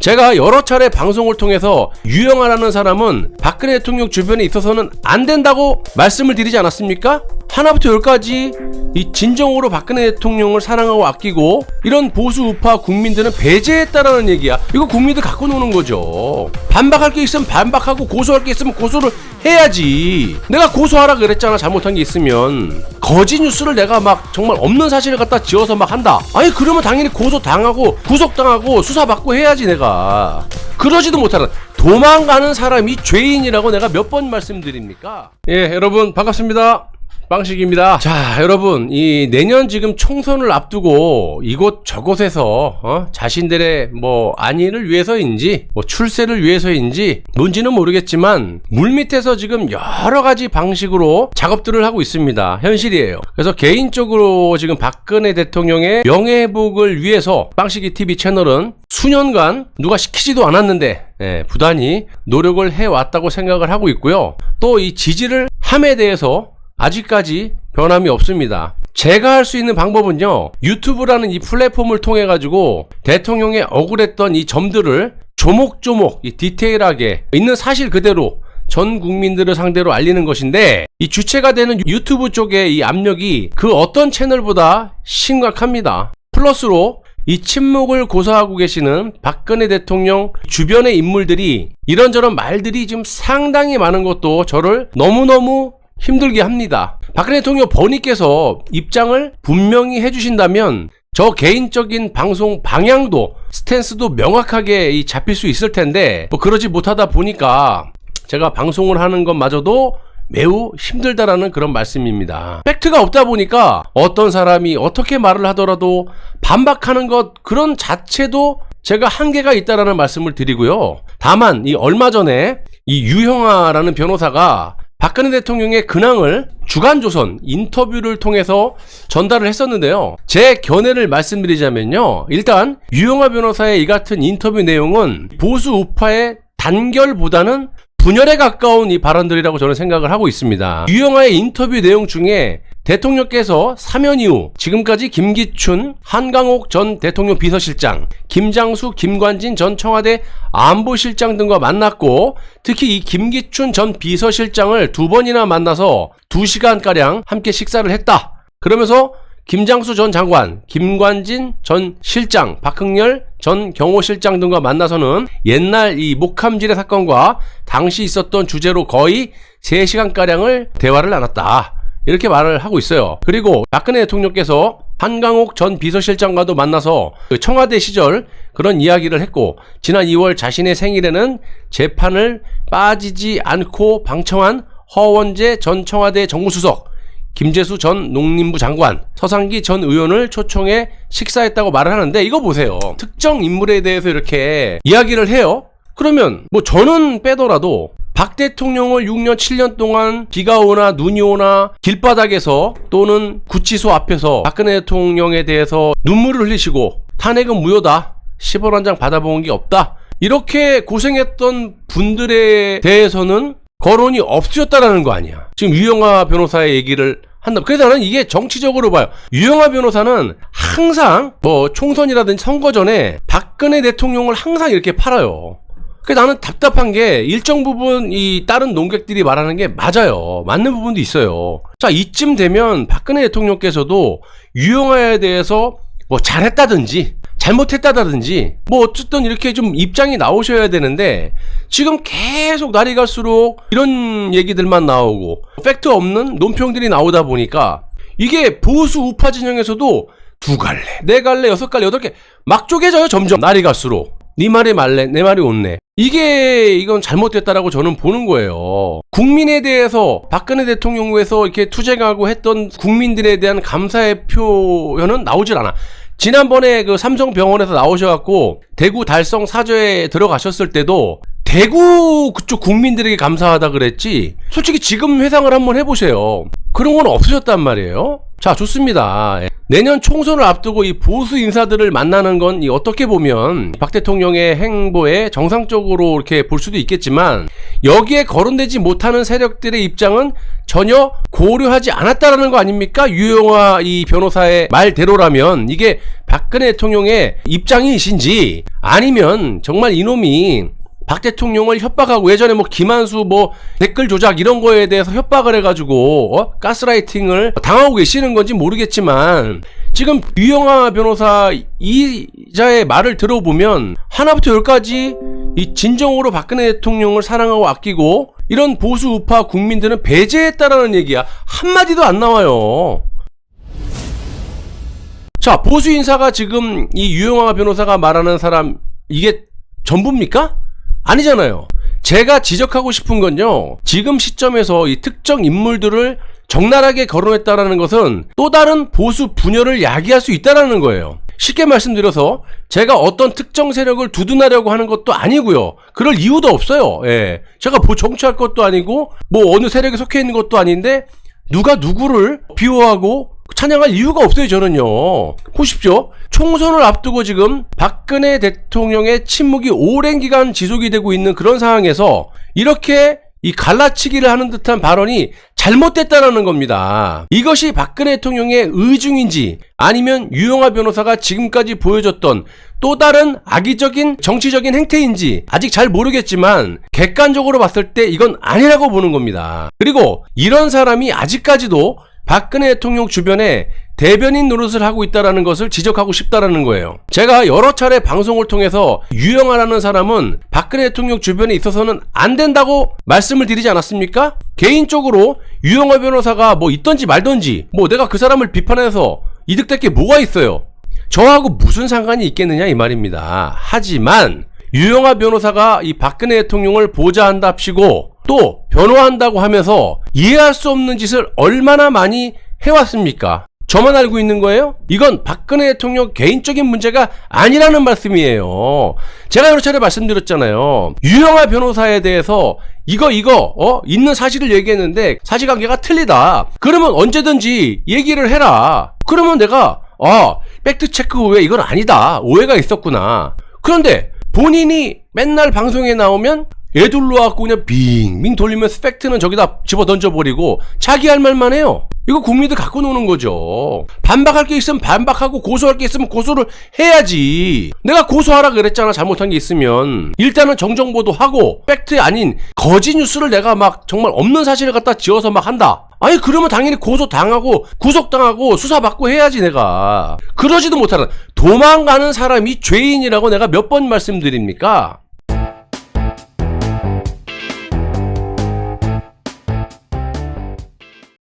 제가 여러 차례 방송을 통해서 유영아라는 사람은 박근혜 대통령 주변에 있어서는 안 된다고 말씀을 드리지 않았습니까? 하나부터 열까지 이 진정으로 박근혜 대통령을 사랑하고 아끼고 이런 보수 우파 국민들은 배제했다라는 얘기야. 이거 국민들 갖고 노는 거죠. 반박할 게 있으면 반박하고 고소할 게 있으면 고소를 해야지. 내가 고소하라 그랬잖아. 잘못한 게 있으면. 거짓 뉴스를 내가 막 정말 없는 사실을 갖다 지어서 막 한다. 아니 그러면 당연히 고소당하고 구속당하고 수사받고 해야지 내가. 그러지도 못하는 도망가는 사람이 죄인이라고 내가 몇 번 말씀드립니까? 예, 여러분 반갑습니다. 빵식입니다. 자, 여러분, 이 내년 지금 총선을 앞두고 이곳 저곳에서 자신들의 안위를 위해서인지 출세를 위해서인지 뭔지는 모르겠지만 물밑에서 지금 여러 가지 방식으로 작업들을 하고 있습니다. 현실이에요. 그래서 개인적으로 지금 박근혜 대통령의 명예회복을 위해서 빵식이 TV 채널은 수년간 누가 시키지도 않았는데 부단히 노력을 해왔다고 생각을 하고 있고요. 또 이 지지를 함에 대해서 아직까지 변함이 없습니다. 제가 할 수 있는 방법은요, 유튜브라는 이 플랫폼을 통해 가지고 대통령의 억울했던 이 점들을 조목조목 이 디테일하게 있는 사실 그대로 전 국민들을 상대로 알리는 것인데, 이 주체가 되는 유튜브 쪽의 이 압력이 그 어떤 채널보다 심각합니다. 플러스로 이 침묵을 고사하고 계시는 박근혜 대통령 주변의 인물들이 이런저런 말들이 지금 상당히 많은 것도 저를 너무너무 힘들게 합니다. 박근혜 대통령 본인께서 입장을 분명히 해주신다면 저 개인적인 방송 방향도 스탠스도 명확하게 잡힐 수 있을 텐데 그러지 못하다 보니까 제가 방송을 하는 것마저도 매우 힘들다라는 그런 말씀입니다. 팩트가 없다 보니까 어떤 사람이 어떻게 말을 하더라도 반박하는 것 그런 자체도 제가 한계가 있다라는 말씀을 드리고요. 다만 이 얼마 전에 이 유형아라는 변호사가 박근혜 대통령의 근황을 주간조선 인터뷰를 통해서 전달을 했었는데요. 제 견해를 말씀드리자면요. 일단 유영아 변호사의 이 같은 인터뷰 내용은 보수 우파의 단결보다는 분열에 가까운 이 발언들이라고 저는 생각을 하고 있습니다. 유영아의 인터뷰 내용 중에 대통령께서 사면 이후 지금까지 김기춘, 한강옥 전 대통령 비서실장, 김장수, 김관진 전 청와대 안보실장 등과 만났고 특히 이 김기춘 전 비서실장을 2번이나 만나서 2시간가량 함께 식사를 했다. 그러면서 김장수 전 장관, 김관진 전 실장, 박흥렬 전 경호실장 등과 만나서는 옛날 이 목함질의 사건과 당시 있었던 주제로 거의 3시간가량을 대화를 나눴다. 이렇게 말을 하고 있어요. 그리고 박근혜 대통령께서 한강옥 전 비서실장과도 만나서 청와대 시절 그런 이야기를 했고 지난 2월 자신의 생일에는 재판을 빠지지 않고 방청한 허원재 전 청와대 정무수석, 김재수 전 농림부 장관, 서상기 전 의원을 초청해 식사했다고 말을 하는데 이거 보세요. 특정 인물에 대해서 이렇게 이야기를 해요. 그러면 저는 빼더라도 박 대통령을 6년 7년 동안 비가 오나 눈이 오나 길바닥에서 또는 구치소 앞에서 박근혜 대통령에 대해서 눈물을 흘리시고 탄핵은 무효다, 10원 한 장 받아본 게 없다 이렇게 고생했던 분들에 대해서는 거론이 없으셨다라는 거 아니야. 지금 유영아 변호사의 얘기를 한다. 그래서 나는 이게 정치적으로 봐요. 유영아 변호사는 항상 총선이라든지 선거 전에 박근혜 대통령을 항상 이렇게 팔아요. 그래서 나는 답답한 게 일정 부분 이 다른 논객들이 말하는 게 맞아요. 맞는 부분도 있어요. 자, 이쯤 되면 박근혜 대통령께서도 유영아에 대해서 잘했다든지 잘못했다든지 어쨌든 이렇게 좀 입장이 나오셔야 되는데 지금 계속 날이 갈수록 이런 얘기들만 나오고 팩트 없는 논평들이 나오다 보니까 이게 보수 우파 진영에서도 2갈래, 4갈래, 6갈래, 8개 막 쪼개져요. 점점 날이 갈수록. 네 말이 말래, 내 말이 옳네. 이건 잘못됐다라고 저는 보는 거예요. 국민에 대해서 박근혜 대통령 위해서 이렇게 투쟁하고 했던 국민들에 대한 감사의 표현은 나오질 않아. 지난번에 그 삼성병원에서 나오셔갖고 대구 달성 사저에 들어가셨을 때도 대구 그쪽 국민들에게 감사하다 그랬지 솔직히 지금 회상을 한번 해보세요. 그런 건 없으셨단 말이에요. 자, 좋습니다. 내년 총선을 앞두고 이 보수 인사들을 만나는 건 어떻게 보면 박 대통령의 행보에 정상적으로 이렇게 볼 수도 있겠지만 여기에 거론되지 못하는 세력들의 입장은 전혀 고려하지 않았다라는 거 아닙니까? 유영아 이 변호사의 말대로라면 이게 박근혜 대통령의 입장이신지 아니면 정말 이놈이 박 대통령을 협박하고 예전에 뭐 김한수 뭐 댓글 조작 이런 거에 대해서 협박을 해가지고 가스라이팅을 당하고 계시는 건지 모르겠지만 지금 유영하 변호사 이자의 말을 들어보면 하나부터 열까지 이 진정으로 박근혜 대통령을 사랑하고 아끼고 이런 보수 우파 국민들은 배제했다라는 얘기야. 한마디도 안 나와요. 자, 보수 인사가 지금 이 유영하 변호사가 말하는 사람 이게 전부입니까? 아니잖아요. 제가 지적하고 싶은 건요, 지금 시점에서 이 특정 인물들을 적나라하게 거론했다라는 것은 또 다른 보수 분열을 야기할 수 있다라는 거예요. 쉽게 말씀드려서 제가 어떤 특정 세력을 두둔하려고 하는 것도 아니고요. 그럴 이유도 없어요. 예. 제가 뭐 정치할 것도 아니고 뭐 어느 세력에 속해 있는 것도 아닌데 누가 누구를 비호하고 찬양할 이유가 없어요. 저는요. 보십시오. 총선을 앞두고 지금 박근혜 대통령의 침묵이 오랜 기간 지속이 되고 있는 그런 상황에서 이렇게 이 갈라치기를 하는 듯한 발언이 잘못됐다라는 겁니다. 이것이 박근혜 대통령의 의중인지 아니면 유영하 변호사가 지금까지 보여줬던 또 다른 악의적인 정치적인 행태인지 아직 잘 모르겠지만 객관적으로 봤을 때 이건 아니라고 보는 겁니다. 그리고 이런 사람이 아직까지도 박근혜 대통령 주변에 대변인 노릇을 하고 있다는 것을 지적하고 싶다라는 거예요. 제가 여러 차례 방송을 통해서 유영하라는 사람은 박근혜 대통령 주변에 있어서는 안 된다고 말씀을 드리지 않았습니까? 개인적으로 유영하 변호사가 뭐 있던지 말던지 뭐 내가 그 사람을 비판해서 이득될 게 뭐가 있어요? 저하고 무슨 상관이 있겠느냐 이 말입니다. 하지만 유영하 변호사가 이 박근혜 대통령을 보좌한답시고 또 변호한다고 하면서 이해할 수 없는 짓을 얼마나 많이 해왔습니까? 저만 알고 있는 거예요? 이건 박근혜 대통령 개인적인 문제가 아니라는 말씀이에요. 제가 여러 차례 말씀드렸잖아요. 유영하 변호사에 대해서 있는 사실을 얘기했는데 사실관계가 틀리다. 그러면 언제든지 얘기를 해라. 그러면 내가 팩트체크 후에 이건 아니다. 오해가 있었구나. 그런데 본인이 맨날 방송에 나오면 애들로 갖고 그냥 빙빙 돌리면서 팩트는 저기다 집어 던져버리고 자기 할 말만 해요. 이거 국민들 갖고 노는 거죠. 반박할 게 있으면 반박하고 고소할 게 있으면 고소를 해야지. 내가 고소하라 그랬잖아. 잘못한 게 있으면. 일단은 정정보도 하고 팩트 아닌 거짓 뉴스를 내가 막 정말 없는 사실을 갖다 지어서 막 한다. 아니 그러면 당연히 고소당하고 구속당하고 수사받고 해야지 내가. 그러지도 못하는 도망가는 사람이 죄인이라고 내가 몇 번 말씀드립니까?